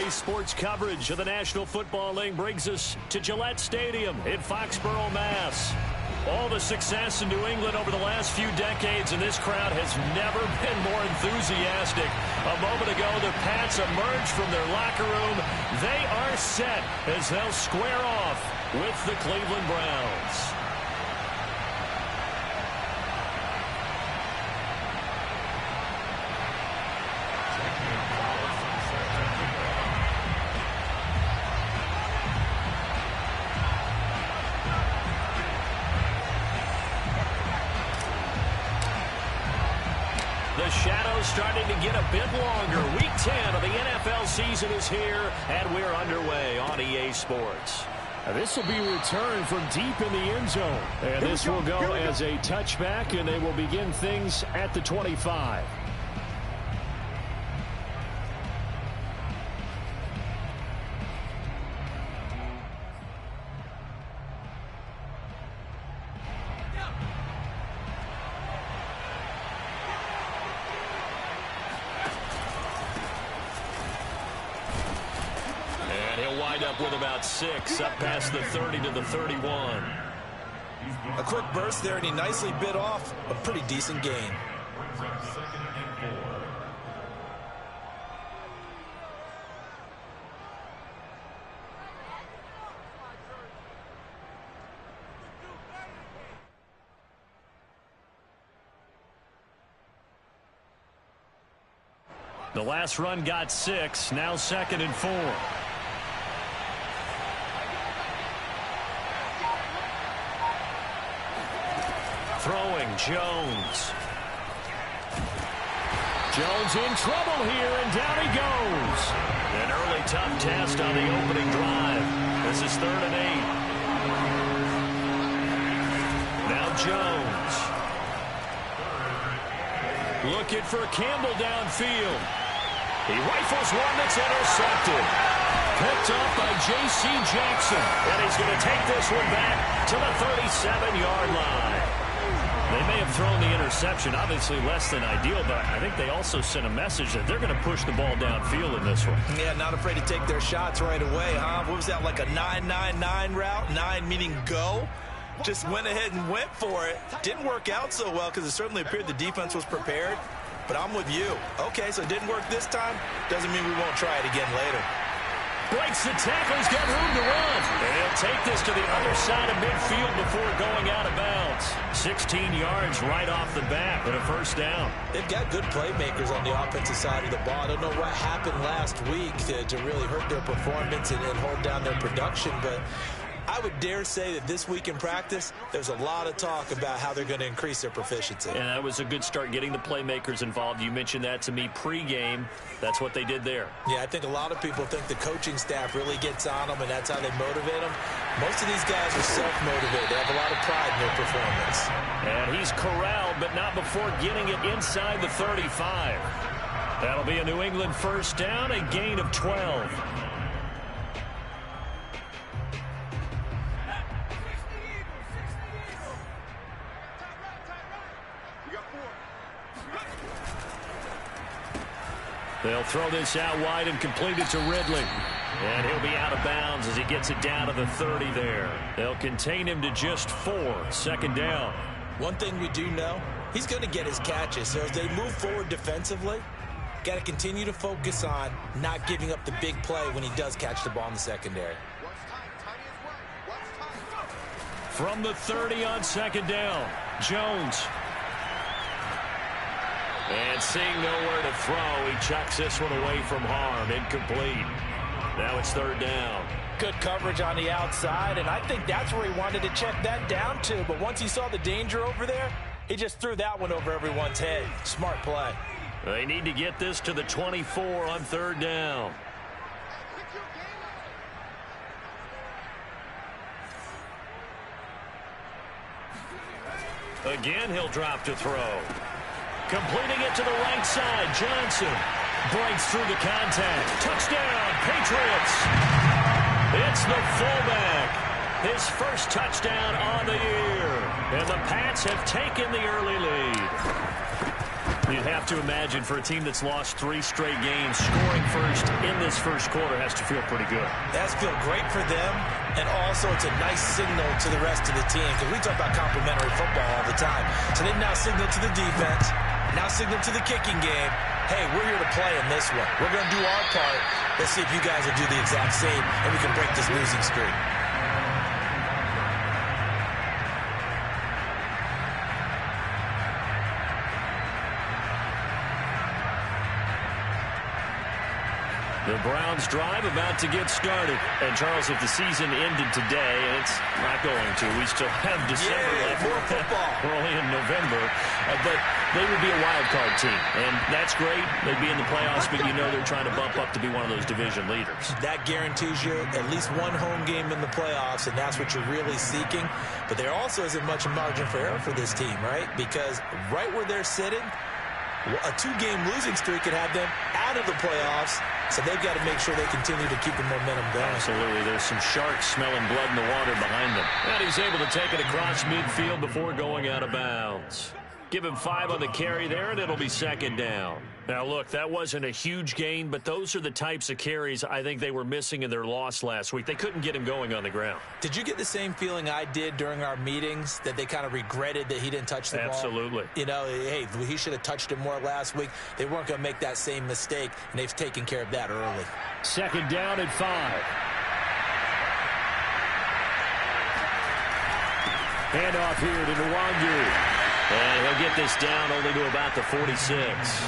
EA Sports coverage of the National Football League brings us to Gillette Stadium in Foxborough, Mass. All the success in New England over the last few decades, and this crowd has never been more enthusiastic. A moment ago, the Pats emerged from their locker room. They are set as they'll square off with the Cleveland Browns. The shadow's starting to get a bit longer. Week 10 of the NFL season is here, and we're underway on EA Sports. This will be returned from deep in the end zone. And this will go as a touchback, and they will begin things at the 25. With about 6, up past the 30 to the 31. A quick burst there, and he nicely bit off a pretty decent gain. The last run got 6, now 2nd and 4. Throwing, Jones. Jones in trouble here, and down he goes. An early tough test on the opening drive. This is 3rd and 8. Now Jones. Looking for Campbell downfield. He rifles one that's intercepted. Picked up by J.C. Jackson. And he's going to take this one back to the 37-yard line. They may have thrown the interception, obviously less than ideal, but I think they also sent a message that they're going to push the ball downfield in this one. Yeah, not afraid to take their shots right away, huh? What was that, like a 9-9-9 route? 9 meaning go? Just went ahead and went for it. Didn't work out so well because it certainly appeared the defense was prepared, but I'm with you. Okay, so it didn't work this time. Doesn't mean we won't try it again later. Breaks the tackle. He's got room to run. And he'll take this to the other side of midfield before going out of bounds. 16 yards right off the bat, but a first down. They've got good playmakers on the offensive side of the ball. I don't know what happened last week to really hurt their performance and hold down their production, but I would dare say that this week in practice, there's a lot of talk about how they're going to increase their proficiency. And that was a good start getting the playmakers involved. You mentioned that to me pregame. That's what they did there. Yeah, I think a lot of people think the coaching staff really gets on them, and that's how they motivate them. Most of these guys are self-motivated. They have a lot of pride in their performance. And he's corralled, but not before getting it inside the 35. That'll be a New England first down, a gain of 12. They'll throw this out wide and complete it to Ridley. And he'll be out of bounds as he gets it down to the 30 there. They'll contain him to just 4. 2nd down. One thing we do know, he's going to get his catches. So as they move forward defensively, got to continue to focus on not giving up the big play when he does catch the ball in the secondary. From the 30 on 2nd down, Jones. And seeing nowhere to throw, he chucks this one away from harm. Incomplete. Now it's 3rd down. Good coverage on the outside, and I think that's where he wanted to check that down to. But once he saw the danger over there, he just threw that one over everyone's head. Smart play. They need to get this to the 24 on 3rd down. Again, he'll drop to throw. Completing it to the right side. Johnson breaks through the contact. Touchdown, Patriots. It's the fullback. His first touchdown on the year. And the Pats have taken the early lead. You'd have to imagine for a team that's lost 3 straight games, scoring first in this first quarter has to feel pretty good. It has to feel great for them, and also it's a nice signal to the rest of the team, because we talk about complementary football all the time. So they've now signaled to the defense, now signaled to the kicking game, hey, we're here to play in this one. We're going to do our part. Let's see if you guys will do the exact same, and we can break this losing streak. The Browns drive about to get started. And, Charles, if the season ended today, and it's not going to, we still have December left. More football. We're only in November. But they would be a wild card team. And that's great. They'd be in the playoffs, but you know they're trying to bump up to be one of those division leaders. That guarantees you at least one home game in the playoffs, and that's what you're really seeking. But there also isn't much margin for error for this team, right? Because right where they're sitting, a 2-game losing streak could have them out of the playoffs, so they've got to make sure they continue to keep the momentum going. Absolutely. There's some sharks smelling blood in the water behind them. And he's able to take it across midfield before going out of bounds. Give him 5 on the carry there, and it'll be second down. Now, look, that wasn't a huge gain, but those are the types of carries I think they were missing in their loss last week. They couldn't get him going on the ground. Did you get the same feeling I did during our meetings, that they kind of regretted that he didn't touch the ball? Absolutely. You know, hey, he should have touched it more last week. They weren't going to make that same mistake, and they've taken care of that early. Second down and 5. Handoff here to Nwangu. And he'll get this down only to about the 46.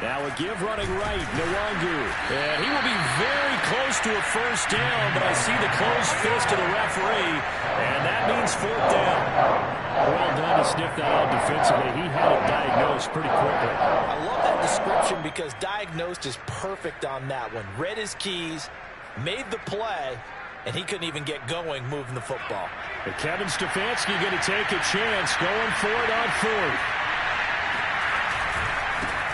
Now a give running right, Nwangu. And he will be very close to a first down, but I see the closed fist of the referee, and that means 4th down. Well done to sniff that out defensively. He had it diagnosed pretty quickly. I love that description because diagnosed is perfect on that one. Read his keys, made the play, and he couldn't even get going moving the football. But Kevin Stefanski going to take a chance, going for it on 4th.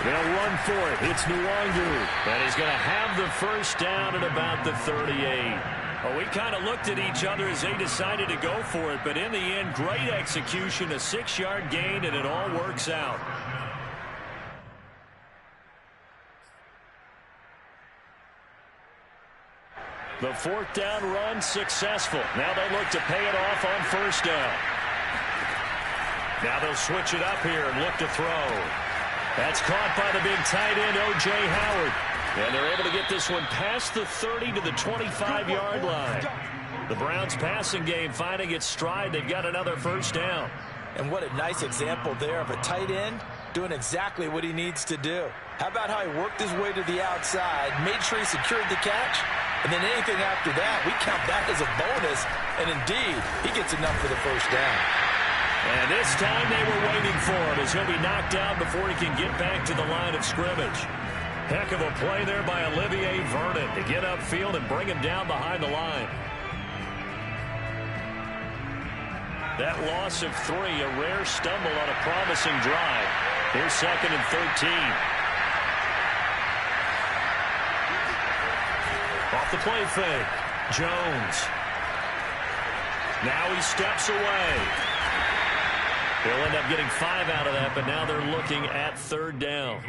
They'll run for it. It's Nwangu. And he's going to have the first down at about the 38. Well, we kind of looked at each other as they decided to go for it, but in the end, great execution, a 6-yard gain, and it all works out. The 4th down run successful. Now they look to pay it off on first down. Now they'll switch it up here and look to throw. That's caught by the big tight end, O.J. Howard. And they're able to get this one past the 30 to the 25-yard line. The Browns passing game finding its stride. They've got another first down. And what a nice example there of a tight end doing exactly what he needs to do. How about how he worked his way to the outside, made sure he secured the catch, and then anything after that, we count that as a bonus. And indeed, he gets enough for the first down. And this time they were waiting for him as he'll be knocked down before he can get back to the line of scrimmage. Heck of a play there by Olivier Vernon to get upfield and bring him down behind the line. That loss of 3, a rare stumble on a promising drive. Here's 2nd and 13. Off the play fake. Jones. Now he steps away. They'll end up getting 5 out of that, but now they're looking at 3rd down.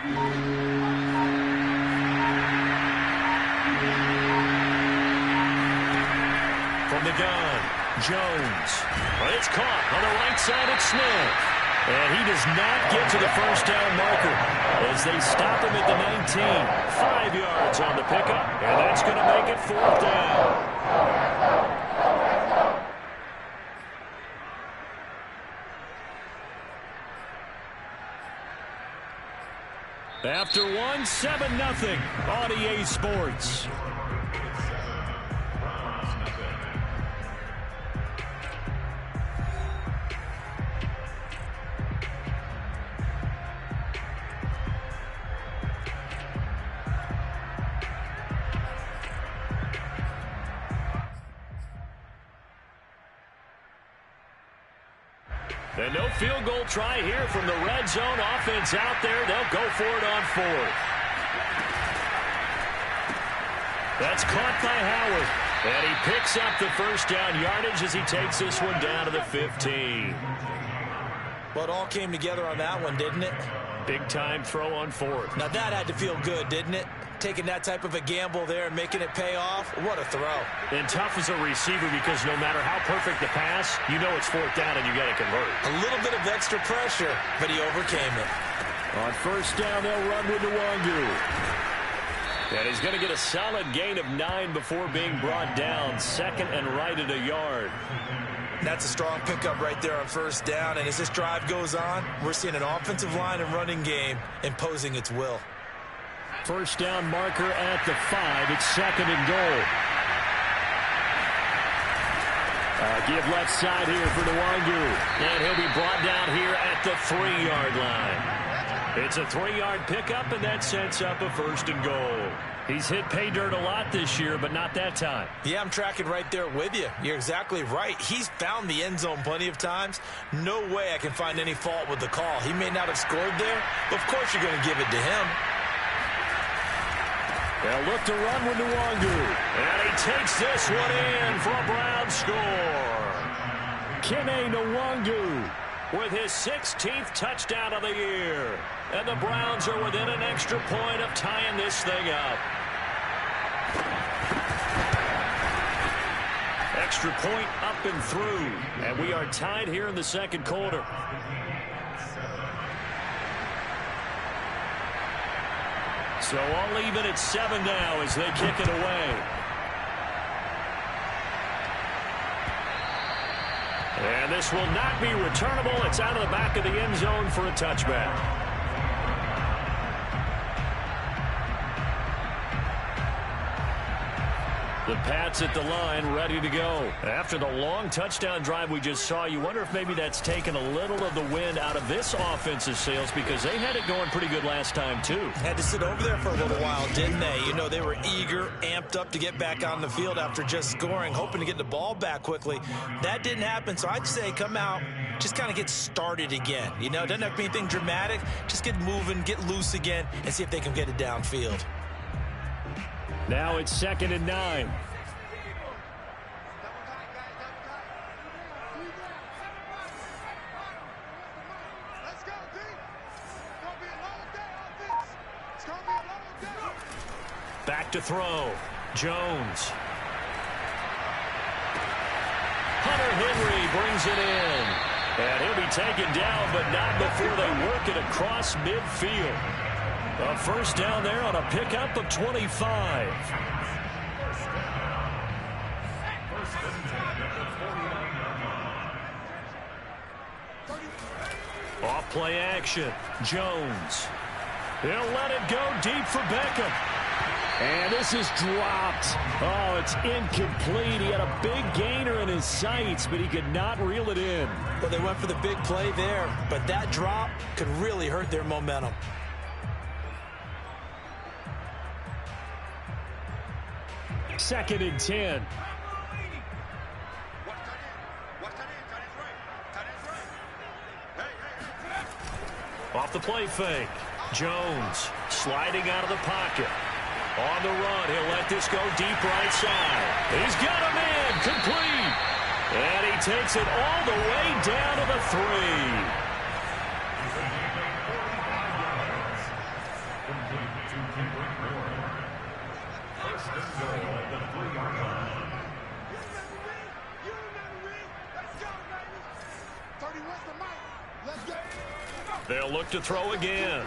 From the gun, Jones. Well, it's caught on the right side at Smith. And he does not get to the first down marker as they stop him at the 19. 5 yards on the pickup, and that's going to make it 4th down. After one, 7-0 on EA Sports. And no field goal try here from the red zone. Offense out there. They'll go for it on 4th. That's caught by Howard. And he picks up the first down yardage as he takes this one down to the 15. Well, it all came together on that one, didn't it? Big-time throw on 4th. Now, that had to feel good, didn't it? Taking that type of a gamble there and making it pay off. What a throw. And tough as a receiver because no matter how perfect the pass, you know it's 4th down and you got to convert. A little bit of extra pressure, but he overcame it. On first down, they'll run with Nwangu. And he's going to get a solid gain of 9 before being brought down. 2nd and right at a yard. That's a strong pickup right there on first down. And as this drive goes on, we're seeing an offensive line and running game imposing its will. First down marker at the 5. It's 2nd and goal. Give left side here for Nwangu. And he'll be brought down here at the 3-yard line. It's a 3-yard pickup, and that sets up a 1st and goal. He's hit pay dirt a lot this year, but not that time. Yeah, I'm tracking right there with you. You're exactly right. He's found the end zone plenty of times. No way I can find any fault with the call. He may not have scored there, but of course you're going to give it to him. They'll look to run with Nwangu. And he takes this one in for a Brown score. Kene Nwangu with his 16th touchdown of the year. And the Browns are within an extra point of tying this thing up. Extra point up and through. And we are tied here in the 2nd quarter. So all even at 7 now as they kick it away. And this will not be returnable. It's out of the back of the end zone for a touchback. The Pats at the line, ready to go. After the long touchdown drive we just saw, you wonder if maybe that's taken a little of the wind out of this offensive sails because they had it going pretty good last time, too. Had to sit over there for a little while, didn't they? You know, they were eager, amped up to get back on the field after just scoring, hoping to get the ball back quickly. That didn't happen, so I'd say come out, just kind of get started again. You know, it doesn't have to be anything dramatic. Just get moving, get loose again, and see if they can get it downfield. Now it's 2nd and 9. Back to throw. Jones. Hunter Henry brings it in. And he'll be taken down, but not before they work it across midfield. A first down there on a pickup of 25. Off play action. Jones. He'll let it go deep for Beckham. And this is dropped. Oh, it's incomplete. He had a big gainer in his sights, but he could not reel it in. Well, they went for the big play there, but that drop could really hurt their momentum. Second and 10. Off the play fake. Jones sliding out of the pocket. On the run, he'll let this go deep right side. He's got him in, complete. And he takes it all the way down to the 3. They'll look to throw again.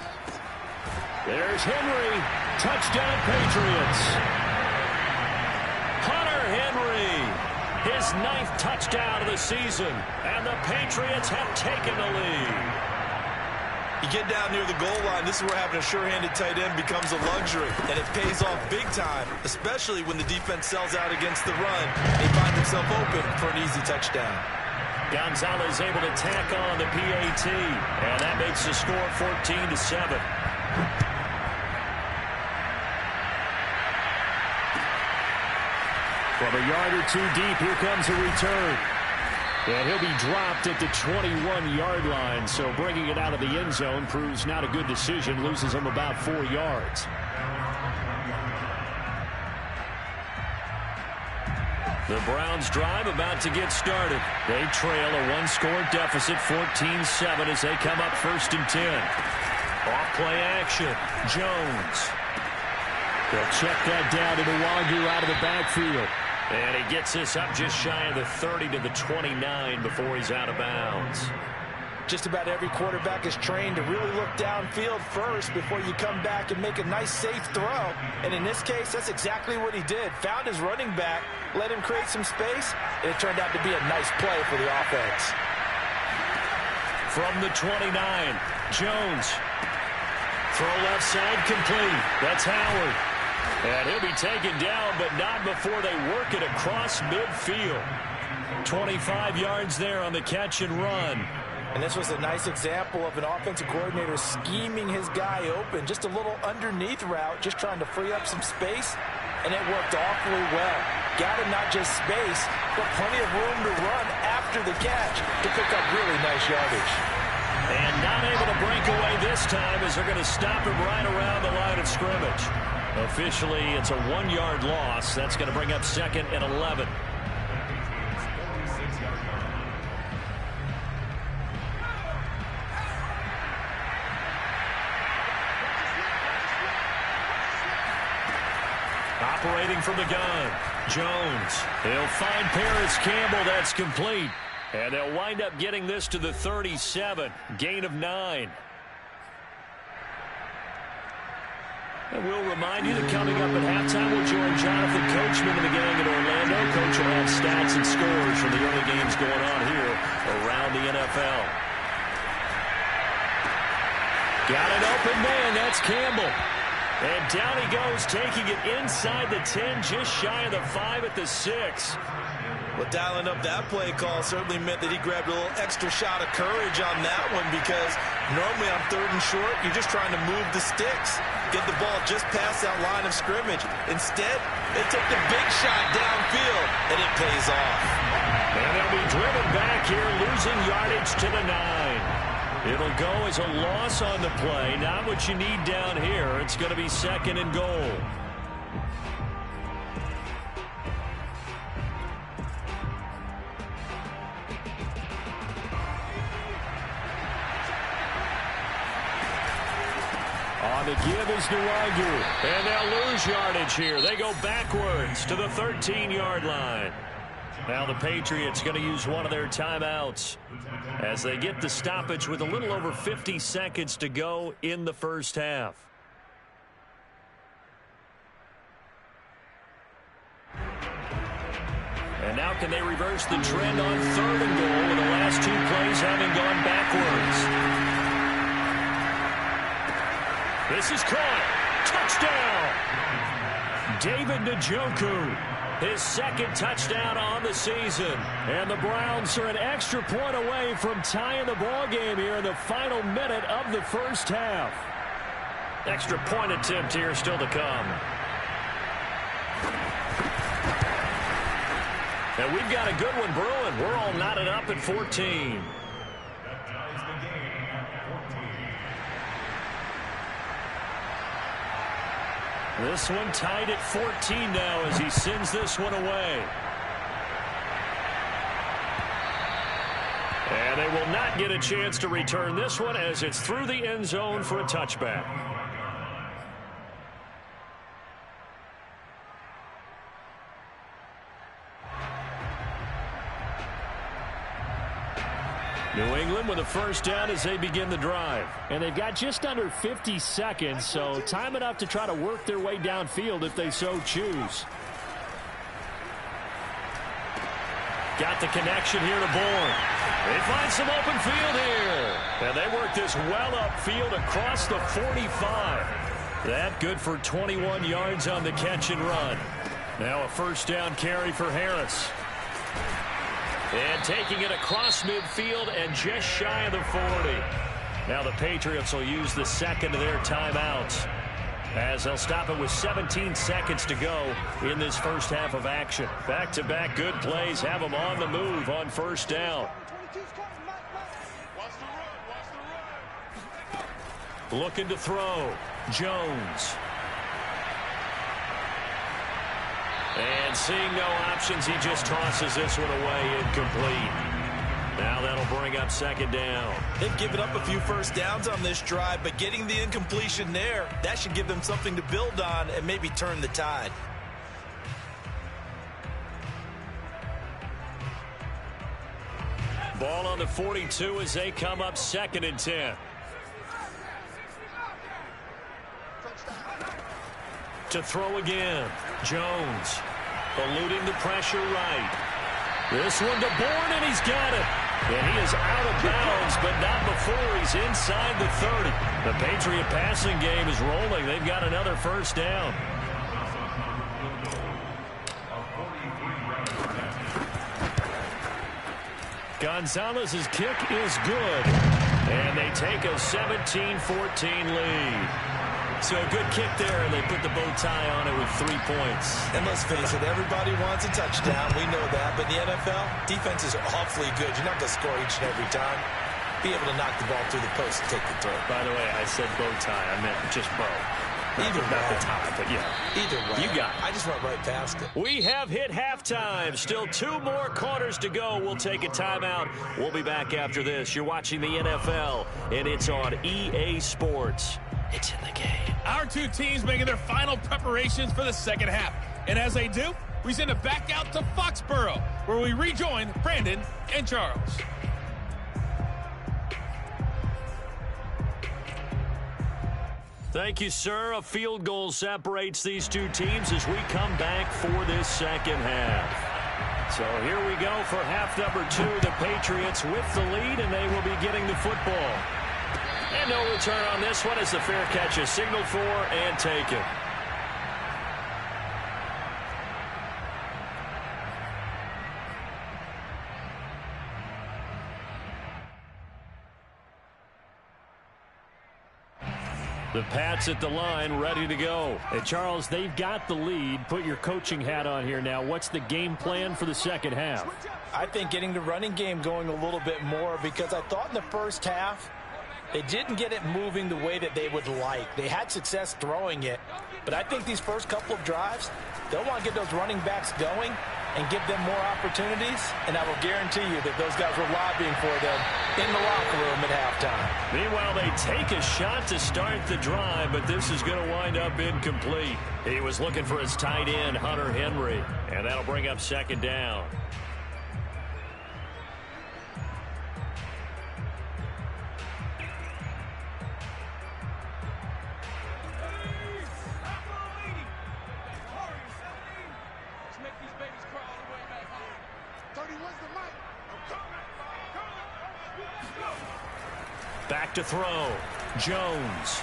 There's Henry. Touchdown, Patriots. Hunter Henry, his 9th touchdown of the season, and the Patriots have taken the lead. You get down near the goal line, this is where having a sure-handed tight end becomes a luxury, and it pays off big time, especially when the defense sells out against the run. They find themselves open for an easy touchdown. Gonzalez able to tack on the PAT, and that makes the score 14-7. From a yard or two deep, here comes a return. And he'll be dropped at the 21-yard line, so bringing it out of the end zone proves not a good decision, loses him about 4 yards. The Browns drive about to get started. They trail a one-score deficit, 14-7, as they come up 1st and 10. Off-play action, Jones. They'll check that down to Nwangu out of the backfield. And he gets this up just shy of the 30 to the 29 before he's out of bounds. Just about every quarterback is trained to really look downfield first before you come back and make a nice, safe throw. And in this case, that's exactly what he did. Found his running back, let him create some space, and it turned out to be a nice play for the offense. From the 29, Jones. Throw left side complete. That's Howard. And he'll be taken down, but not before they work it across midfield. 25 yards there on the catch and run. And this was a nice example of an offensive coordinator scheming his guy open. Just a little underneath route, just trying to free up some space, and it worked awfully well. Got him not just space, but plenty of room to run after the catch to pick up really nice yardage. And not able to break away this time as they're going to stop him right around the line of scrimmage. Officially, it's a 1-yard loss. That's going to bring up 2nd and 11. Operating from the gun, Jones. He'll find Paris Campbell. That's complete. And they'll wind up getting this to the 37. Gain of 9. And we'll remind you that coming up at halftime, we'll join Jonathan Coachman and the gang in Orlando. Coach will have stats and scores from the early games going on here around the NFL. Got an open man. That's Campbell. And down he goes, taking it inside the 10, just shy of the 5 at the 6. Well, dialing up that play call certainly meant that he grabbed a little extra shot of courage on that one, because normally on 3rd and short, you're just trying to move the sticks, get the ball just past that line of scrimmage. Instead, they took the big shot downfield, and it pays off. And they'll be driven back here, losing yardage to the 9. It'll go as a loss on the play. Not what you need down here. It's going to be 2nd and goal. On the give is Nwangu. And they'll lose yardage here. They go backwards to the 13-yard line. Now the Patriots going to use one of their timeouts as they get the stoppage with a little over 50 seconds to go in the first half. And now can they reverse the trend on 3rd and goal with the last 2 plays having gone backwards? This is caught. Touchdown! David Njoku. His 2nd touchdown on the season. And the Browns are an extra point away from tying the ball game here in the final minute of the first half. Extra point attempt here still to come. And we've got a good one brewing. We're all knotted up at 14. This one tied at 14 now as he sends this one away. And they will not get a chance to return this one as it's through the end zone for a touchback. New England with a first down as they begin the drive. And they've got just under 50 seconds, so time enough to try to work their way downfield if they so choose. Got the connection here to Bourne. They find some open field here. And they work this well upfield across the 45. That good for 21 yards on the catch and run. Now a first down carry for Harris. And taking it across midfield and just shy of the 40. Now the Patriots will use the second of their timeouts, as they'll stop it with 17 seconds to go in this first half of action. Back-to-back good plays have them on the move on first down. Looking to throw. Jones. And seeing no options, he just tosses this one away incomplete. Now that'll bring up second down. They've given up a few first downs on this drive, but getting the incompletion there, that should give them something to build on and maybe turn the tide. Ball on the 42 as they come up 2nd and 10. To throw again. Jones eluding the pressure right. This one to Bourne, and he's got it. And he is out of bounds, but not before he's inside the 30. The Patriot passing game is rolling. They've got another first down. Gonzalez's kick is good. And they take a 17-14 lead. So a good kick there, and they put the bow tie on it with 3 points. And let's face it, everybody wants a touchdown. We know that. But in the NFL, defense is awfully good. You're not going to score each and every time. Be able to knock the ball through the post and take the throw. By the way, I said bow tie. I meant just bow. Either way. Not the tie, but yeah. Either way. You got it. I just went right past it. We have hit halftime. Still 2 more quarters to go. We'll take a timeout. We'll be back after this. You're watching the NFL, and it's on EA Sports. It's in the game. Our two teams making their final preparations for the second half. And as they do, we send it back out to Foxborough, where we rejoin Brandon and Charles. Thank you, sir. A field goal separates these two teams as we come back for this second half. So here we go for half number 2. The Patriots with the lead, and they will be getting the football. And no return on this one as the fair catch is signaled for and taken. The Pats at the line, ready to go. Hey, Charles, they've got the lead. Put your coaching hat on here now. What's the game plan for the second half? I think getting the running game going a little bit more, because I thought in the first half they didn't get it moving the way that they would like. They had success throwing it, but I think these first couple of drives, they'll want to get those running backs going and give them more opportunities, and I will guarantee you that those guys were lobbying for them in the locker room at halftime. Meanwhile, they take a shot to start the drive, but this is going to wind up incomplete. He was looking for his tight end, Hunter Henry, and that'll bring up second down. Back to throw. Jones.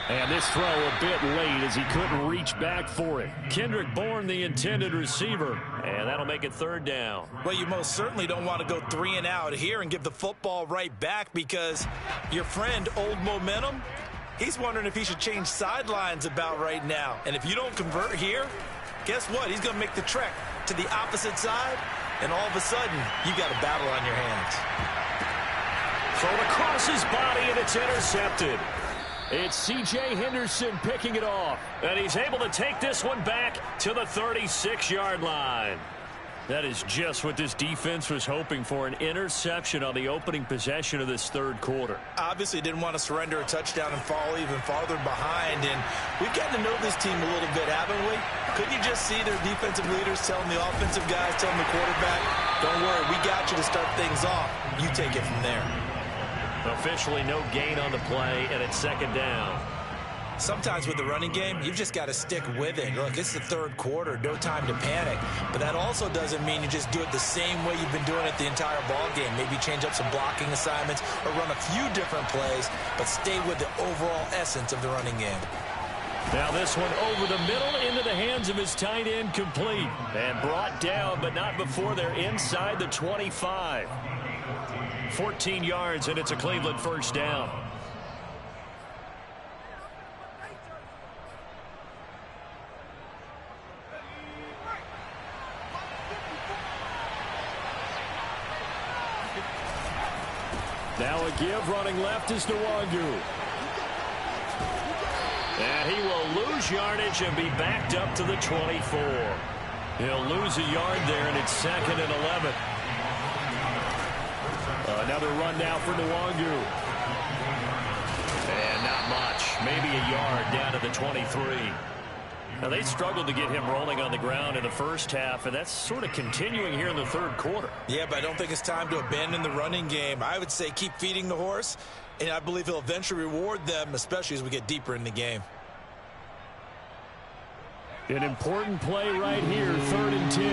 And this throw a bit late as he couldn't reach back for it. Kendrick Bourne, the intended receiver. And that'll make it third down. Well, you most certainly don't want to go 3 and out here and give the football right back, because your friend, Old Momentum, he's wondering if he should change sidelines about right now. And if you don't convert here, guess what? He's going to make the trek to the opposite side, and all of a sudden, you got a battle on your hands. Thrown across his body, and it's intercepted. It's C.J. Henderson picking it off. And he's able to take this one back to the 36-yard line. That is just what this defense was hoping for, an interception on the opening possession of this third quarter. Obviously didn't want to surrender a touchdown and fall even farther behind. And we've gotten to know this team a little bit, haven't we? Couldn't you just see their defensive leaders telling the offensive guys, telling the quarterback, don't worry, we got you to start things off. You take it from there. Officially no gain on the play, and it's second down. Sometimes with the running game, you've just got to stick with it. Look, it's the third quarter, no time to panic. But that also doesn't mean you just do it the same way you've been doing it the entire ball game. Maybe change up some blocking assignments or run a few different plays, but stay with the overall essence of the running game. Now this one over the middle into the hands of his tight end, complete. And brought down, but not before they're inside the 25. 14 yards, and it's a Cleveland first down. Now a give, running left is Nwangu. And he will lose yardage and be backed up to the 24. He'll lose a yard there, and it's 2nd and 11. Another run now for Nwangu. And not much. Maybe a yard down to the 23. Now, they struggled to get him rolling on the ground in the first half, and that's sort of continuing here in the third quarter. Yeah, but I don't think it's time to abandon the running game. I would say keep feeding the horse, and I believe he'll eventually reward them, especially as we get deeper in the game. An important play right here, 3rd and 10.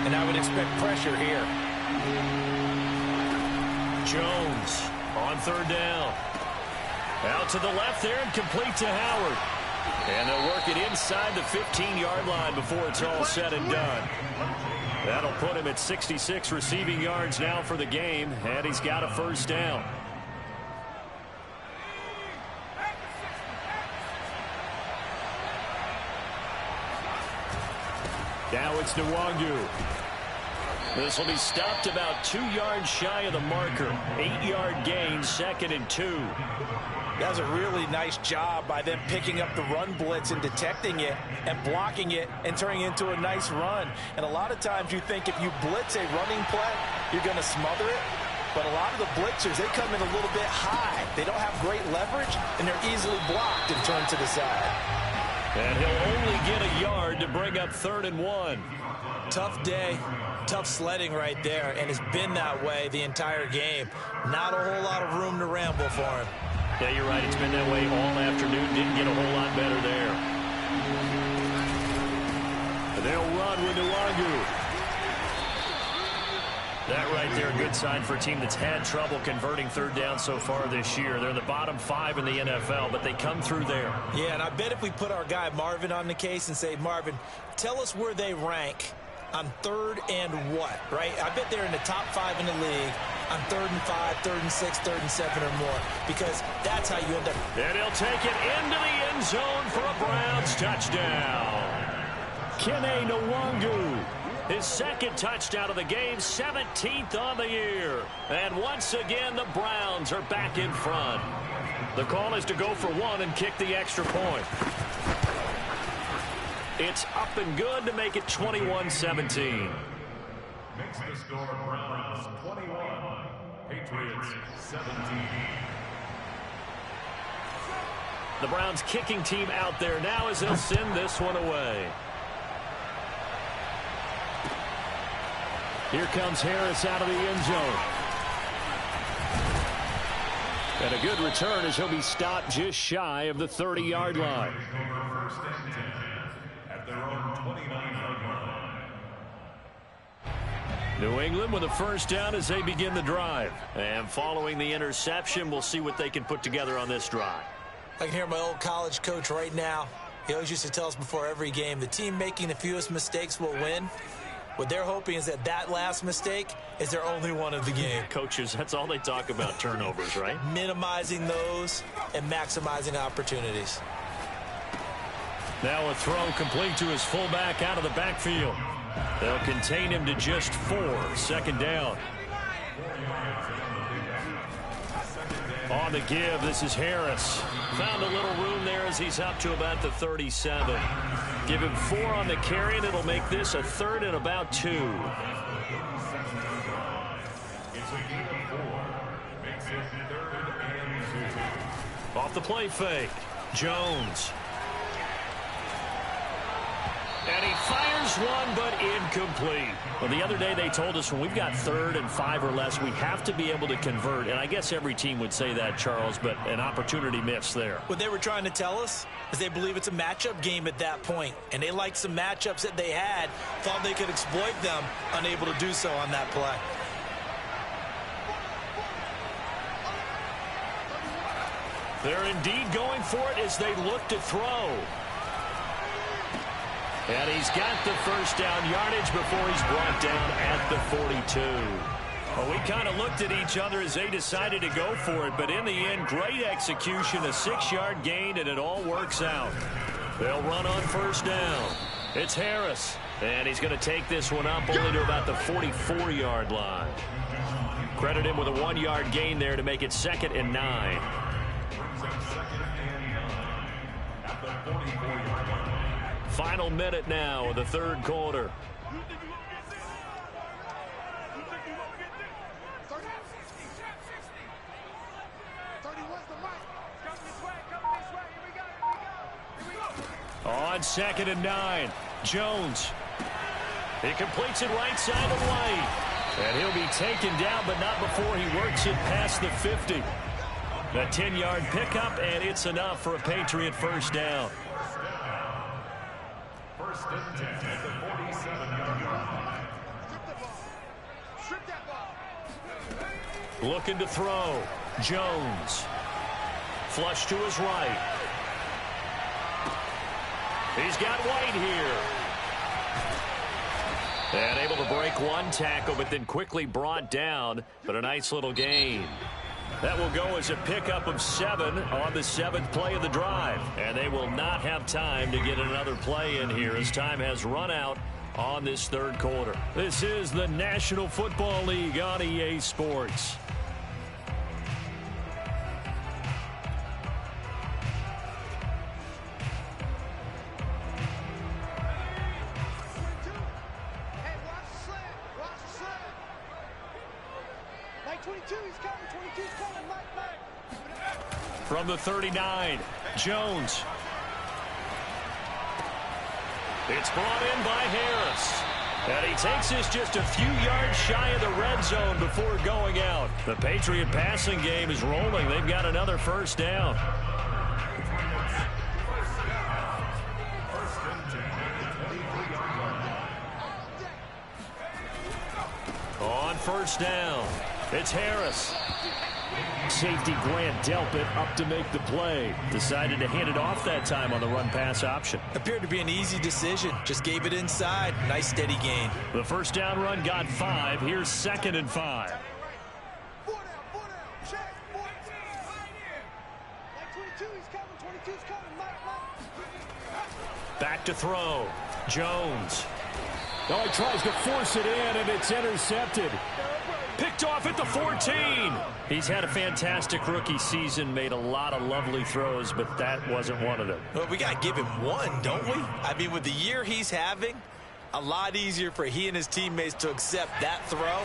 And I would expect pressure here. Jones on 3rd down. Out to the left there and complete to Howard. And they'll work it inside the 15-yard line before it's all said and done. That'll put him at 66 receiving yards now for the game, and he's got a first down. Now it's Nwangu. This will be stopped about 2 yards shy of the marker. 8-yard gain, 2nd and 2. That was a really nice job by them picking up the run blitz and detecting it and blocking it and turning it into a nice run. And a lot of times you think if you blitz a running play, you're going to smother it. But a lot of the blitzers, they come in a little bit high. They don't have great leverage, and they're easily blocked and turned to the side. And he'll only get a yard to bring up 3rd and 1. Tough day, tough sledding right there, and it's been that way the entire game. Not a whole lot of room to ramble for him. Yeah, you're right. It's been that way all afternoon. Didn't get a whole lot better there. They'll run with Nwangu. That right there, a good sign for a team that's had trouble converting 3rd down so far this year. They're in the bottom 5 in the NFL, but they come through there. Yeah, and I bet if we put our guy Marvin on the case and say, Marvin, tell us where they rank on 3rd and what, right? I bet they're in the top 5 in the league on 3rd and 5, 3rd and 6, 3rd and 7 or more, because that's how you end up. And he'll take it into the end zone for a Browns touchdown. Kene Nwangu, his 2nd touchdown of the game, 17th on the year. And once again, the Browns are back in front. The call is to go for 1 and kick the extra point. It's up and good to make it 21-17. Makes the score Browns 21, Patriots 17. The Browns kicking team out there now as they'll send this one away. Here comes Harris out of the end zone. And a good return as he'll be stopped just shy of the 30-yard line. First and 10 at their own 29-yard line. New England with a first down as they begin the drive. And following the interception, we'll see what they can put together on this drive. I can hear my old college coach right now. He always used to tell us before every game, the team making the fewest mistakes will win. What they're hoping is that last mistake is their only one of the game. Coaches, that's all they talk about, turnovers, right? Minimizing those and maximizing opportunities. Now a throw complete to his fullback out of the backfield. They'll contain him to just 4. 2nd down. On the give, this is Harris. Found a little room there as he's up to about the 37. Give him 4 on the carry, and it'll make this a 3rd and about 2. It's a gain of 4. Makes it 3rd and 2. Off the play fake, Jones. And he fires one, but incomplete. Well, the other day they told us when we've got 3rd and 5 or less, we have to be able to convert. And I guess every team would say that, Charles, but an opportunity missed there. What they were trying to tell us is they believe it's a matchup game at that point. And they liked some matchups that they had, thought they could exploit them, unable to do so on that play. They're indeed going for it as they look to throw. And he's got the first down yardage before he's brought down at the 42. Well, we kind of looked at each other as they decided to go for it, but in the end, great execution, a 6-yard gain, and it all works out. They'll run on first down. It's Harris, and he's going to take this one up only to about the 44-yard line. Credit him with a 1-yard gain there to make it 2nd and 9. Final minute now of the 3rd quarter. On 2nd and 9, Jones. He completes it right side of the lane. And he'll be taken down, but not before he works it past the 50. A 10-yard pickup, and it's enough for a Patriot first down. First and 10 at the 47-yard line. Looking to throw. Jones. Flush to his right. He's got White here. And able to break one tackle, but then quickly brought down. But a nice little gain. That will go as a pickup of 7 on the 7th play of the drive. And they will not have time to get another play in here as time has run out on this 3rd quarter. This is the National Football League on EA Sports. From the 39, Jones. It's brought in by Harris. And he takes this just a few yards shy of the red zone before going out. The Patriot passing game is rolling. They've got another first down. On first down, it's Harris. Safety Grant Delpit up to make the play. Decided to hand it off that time on the run-pass option. Appeared to be an easy decision. Just gave it inside. Nice steady gain. The first down run got 5. Here's 2nd and 5. Back to throw. Jones. Oh, he tries to force it in, and it's intercepted. Picked off at the 14. He's had a fantastic rookie season, made a lot of lovely throws, but that wasn't one of them. Well, we got to give him one, don't we? I mean, with the year he's having, a lot easier for he and his teammates to accept that throw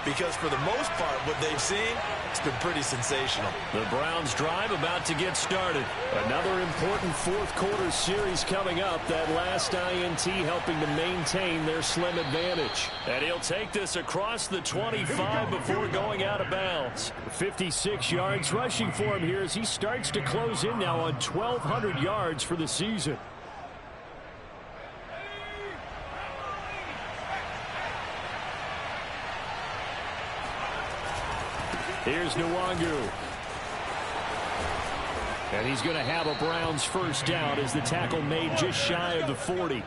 because for the most part, what they've seen, it's been pretty sensational. The Browns drive about to get started. Another important 4th quarter series coming up. That last INT helping to maintain their slim advantage. And he'll take this across the 25 before going out of bounds. 56 yards rushing for him here as he starts to close in now on 1,200 yards for the season. Here's Nwangu. And he's going to have a Browns first down as the tackle made just shy of the 40.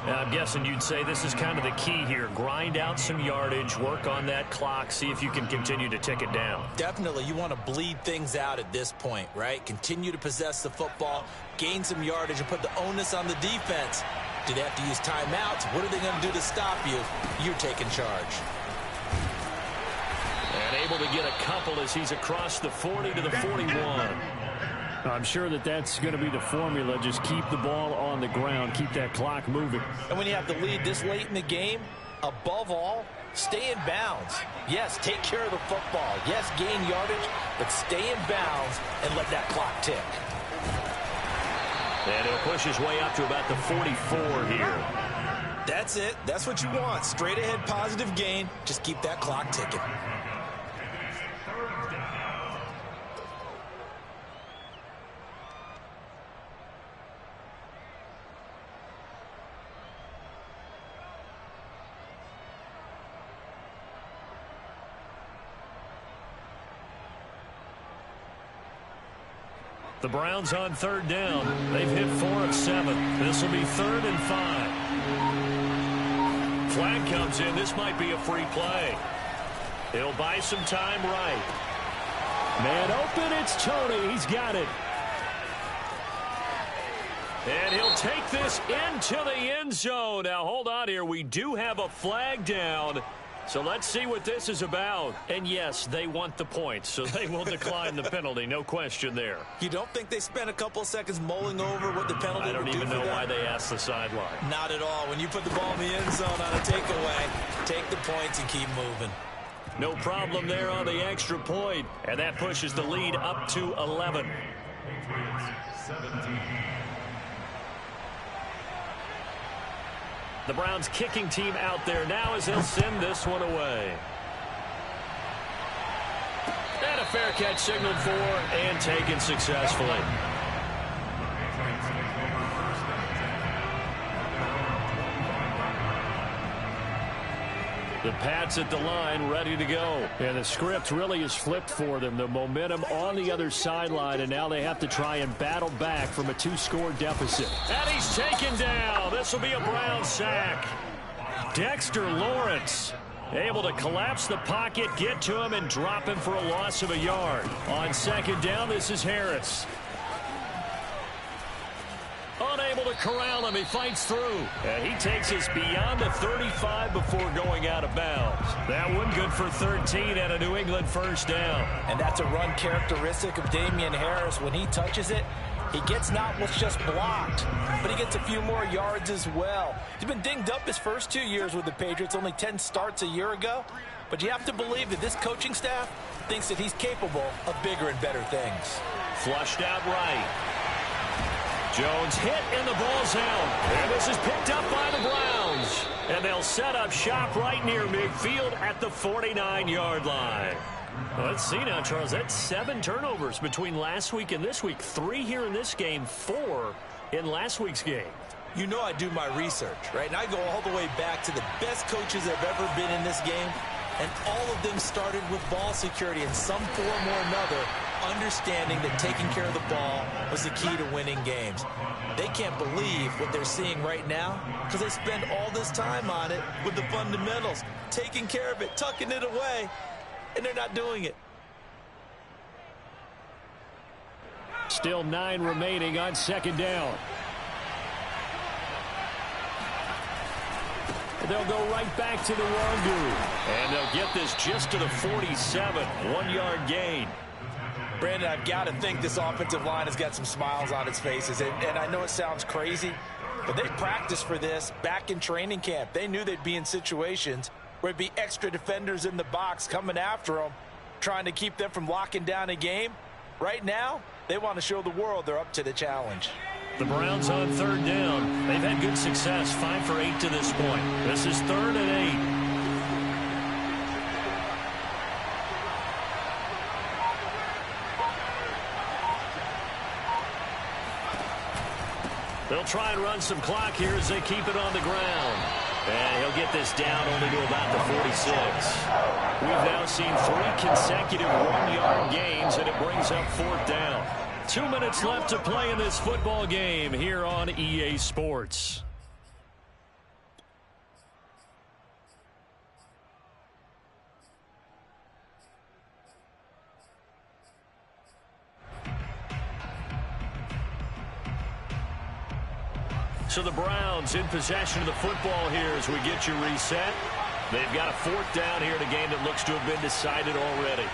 And I'm guessing you'd say this is kind of the key here. Grind out some yardage, work on that clock, see if you can continue to tick it down. Definitely, you want to bleed things out at this point, right? Continue to possess the football, gain some yardage, and put the onus on the defense. Do they have to use timeouts? What are they going to do to stop you? You're taking charge. And able to get a couple as he's across the 40 to the 41. I'm sure that that's going to be the formula. Just keep the ball on the ground. Keep that clock moving. And when you have the lead this late in the game, above all, stay in bounds. Yes, take care of the football. Yes, gain yardage, but stay in bounds and let that clock tick. And he'll push his way up to about the 44 here. That's it. That's what you want. Straight ahead positive gain. Just keep that clock ticking. The Browns on third down. They've hit 4 of 7. This will be 3rd and 5. Flag comes in. This might be a free play. He'll buy some time right. Man open, it's Tony. He's got it. And he'll take this into the end zone. Now, hold on here. We do have a flag down. So let's see what this is about. And yes, they want the points, so they will decline the penalty. No question there. You don't think they spent a couple of seconds mulling over what the penalty would do? I don't even know why they asked the sideline. Not at all. When you put the ball in the end zone on a takeaway, take the points and keep moving. No problem there on the extra point. And that pushes the lead up to 11. Patriots 17. The Browns kicking team out there now as they'll send this one away. And a fair catch signaled for and taken successfully. The Pats at the line, ready to go. And the script really is flipped for them. The momentum on the other sideline, and now they have to try and battle back from a 2-score deficit. And he's taken down. This will be a Brown sack. Dexter Lawrence able to collapse the pocket, get to him, and drop him for a loss of a yard. On second down, this is Harris. Unable to corral him. He fights through. And he takes us beyond the 35 before going out of bounds. That one good for 13 and a New England first down. And that's a run characteristic of Damian Harris. When he touches it, he gets not what's just blocked, but he gets a few more yards as well. He's been dinged up his first 2 years with the Patriots, only 10 starts a year ago. But you have to believe that this coaching staff thinks that he's capable of bigger and better things. Flushed out right. Jones hit and the ball's out. And this is picked up by the Browns. And they'll set up shop right near midfield at the 49-yard line. Let's see now, Charles. That's 7 turnovers between last week and this week. 3 here in this game, 4 in last week's game. You know I do my research, right? And I go all the way back to the best coaches that have ever been in this game. And all of them started with ball security in some form or another, understanding that taking care of the ball was the key to winning games. They can't believe what they're seeing right now because they spend all this time on it with the fundamentals, taking care of it, tucking it away, and they're not doing it. Still 9 remaining on second down. They'll go right back to the Wandu. And they'll get this just to the 47. 1-yard gain. Brandon, I've got to think this offensive line has got some smiles on its faces. And I know it sounds crazy, but they practiced for this back in training camp. They knew they'd be in situations where there'd be extra defenders in the box coming after them, trying to keep them from locking down a game. Right now, they want to show the world they're up to the challenge. The Browns on third down. They've had good success, 5 for 8 to this point. This is 3rd and 8. They'll try and run some clock here as they keep it on the ground. And he'll get this down only to about the 46. We've now seen 3 consecutive 1-yard gains, and it brings up 4th down. 2 minutes left to play in this football game here on EA Sports. So the Browns in possession of the football here as we get you reset. They've got a 4th down here in a game that looks to have been decided already.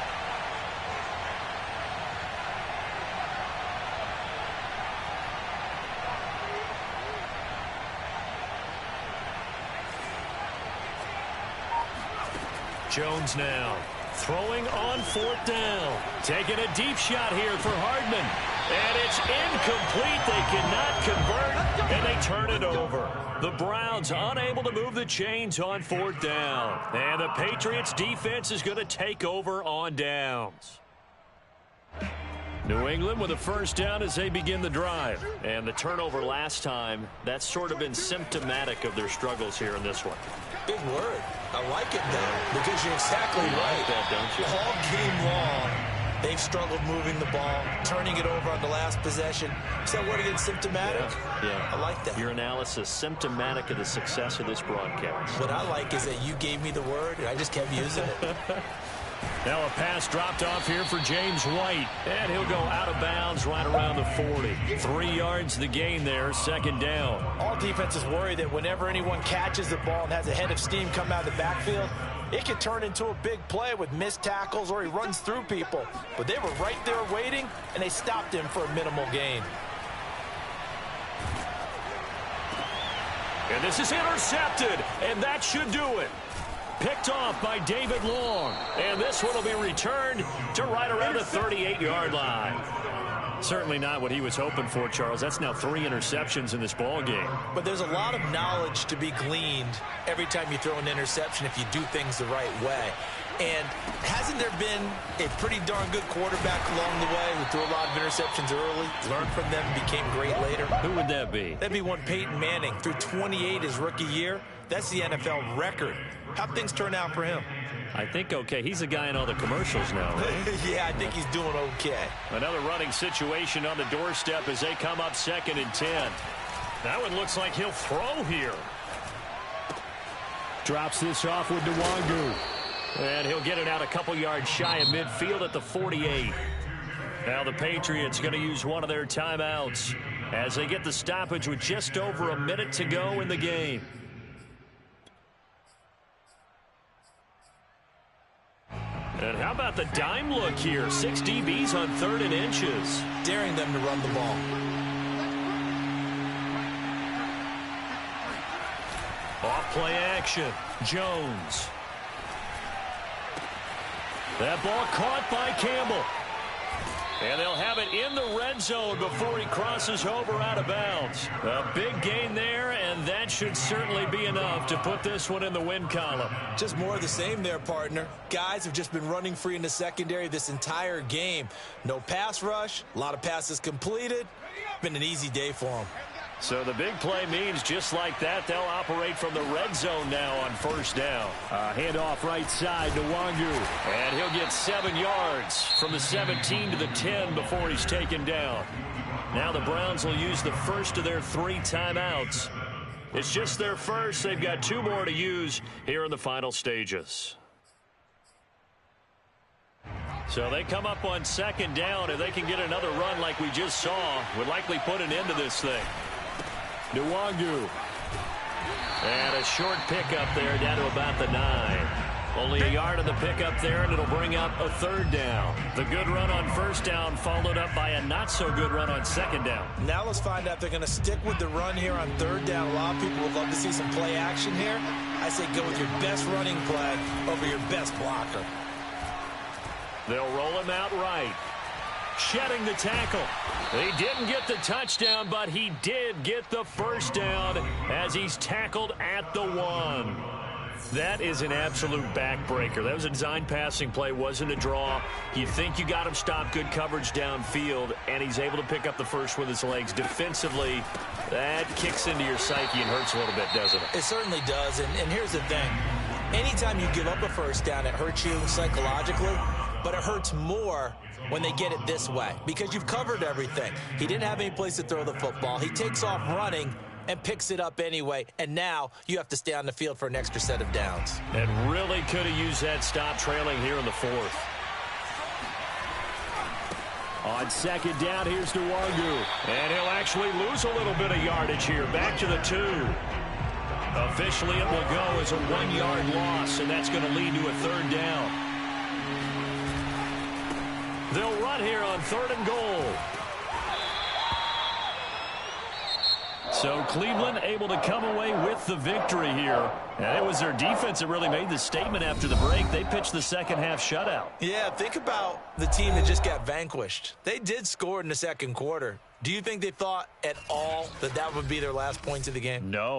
Jones now throwing on 4th down. Taking a deep shot here for Hardman. And it's incomplete. They cannot convert, and they turn it over. The Browns unable to move the chains on 4th down. And the Patriots defense is going to take over on downs. New England with a first down as they begin the drive. And the turnover last time, that's sort of been symptomatic of their struggles here in this one. Big word. I like it, though, because you're exactly right. Like that, don't you? All game long, they've struggled moving the ball, turning it over on the last possession. Is that word again, symptomatic? Yeah. I like that. Your analysis, symptomatic of the success of this broadcast. What I like is that you gave me the word, and I just kept using it. Now a pass dropped off here for James White. And he'll go out of bounds right around the 40. 3 yards the gain there, 2nd down. All defenses worry that whenever anyone catches the ball and has a head of steam come out of the backfield, it can turn into a big play with missed tackles or he runs through people. But they were right there waiting, and they stopped him for a minimal gain. And this is intercepted, and that should do it. Picked off by David Long. And this one will be returned to right around the 38-yard line. Certainly not what he was hoping for, Charles. That's now 3 interceptions in this ball game. But there's a lot of knowledge to be gleaned every time you throw an interception if you do things the right way. And hasn't there been a pretty darn good quarterback along the way who threw a lot of interceptions early, learned from them, and became great later? Who would that be? That'd be one Peyton Manning. Threw 28 his rookie year. That's the NFL record. How'd things turn out for him? I think okay. He's the guy in all the commercials now, right? Yeah, I think he's doing okay. Another running situation on the doorstep as they come up 2nd and 10. That one looks like he'll throw here. Drops this off with Nwangu. And he'll get it out a couple yards shy of midfield at the 48. Now the Patriots going to use one of their timeouts as they get the stoppage with just over a minute to go in the game. And how about the dime look here? 6 DBs on 3rd and inches. Daring them to run the ball. Off play action. Jones. That ball caught by Campbell. And they'll have it in the red zone before he crosses over out of bounds. A big gain there, and that should certainly be enough to put this one in the win column. Just more of the same there, partner. Guys have just been running free in the secondary this entire game. No pass rush, a lot of passes completed. Been an easy day for them. So the big play means just like that, they'll operate from the red zone now on 1st down. Handoff right side to Nwangu. And he'll get 7 yards from the 17 to the 10 before he's taken down. Now the Browns will use the first of their 3 timeouts. It's just their first. They've got 2 more to use here in the final stages. So they come up on 2nd down. If they can get another run like we just saw, would likely put an end to this thing. Nwangu. And a short pickup there down to about the 9. Only a yard of the pickup there, and it'll bring up a 3rd down. The good run on 1st down followed up by a not-so-good run on 2nd down. Now let's find out if they're going to stick with the run here on 3rd down. A lot of people would love to see some play action here. I say go with your best running play over your best blocker. They'll roll him out right. Shedding the tackle. He didn't get the touchdown, but he did get the 1st down as he's tackled at the 1. That is an absolute backbreaker. That was a design passing play, wasn't a draw. You think you got him stopped, good coverage downfield, and he's able to pick up the first with his legs. Defensively, that kicks into your psyche and hurts a little bit, doesn't it? It certainly does, and here's the thing. Anytime you give up a 1st down, it hurts you psychologically, but it hurts more when they get it this way because you've covered everything. He didn't have any place to throw the football. He takes off running and picks it up anyway, and now you have to stay on the field for an extra set of downs. And really could have used that stop trailing here in the 4th. On 2nd down, here's Nwangu. And he'll actually lose a little bit of yardage here. Back to the 2. Officially, it will go as a 1-yard loss, and that's going to lead to a 3rd down. They'll run here on 3rd and goal. So Cleveland able to come away with the victory here. And it was their defense that really made the statement after the break. They pitched the second half shutout. Yeah, think about the team that just got vanquished. They did score in the second quarter. Do you think they thought at all that that would be their last points of the game? No.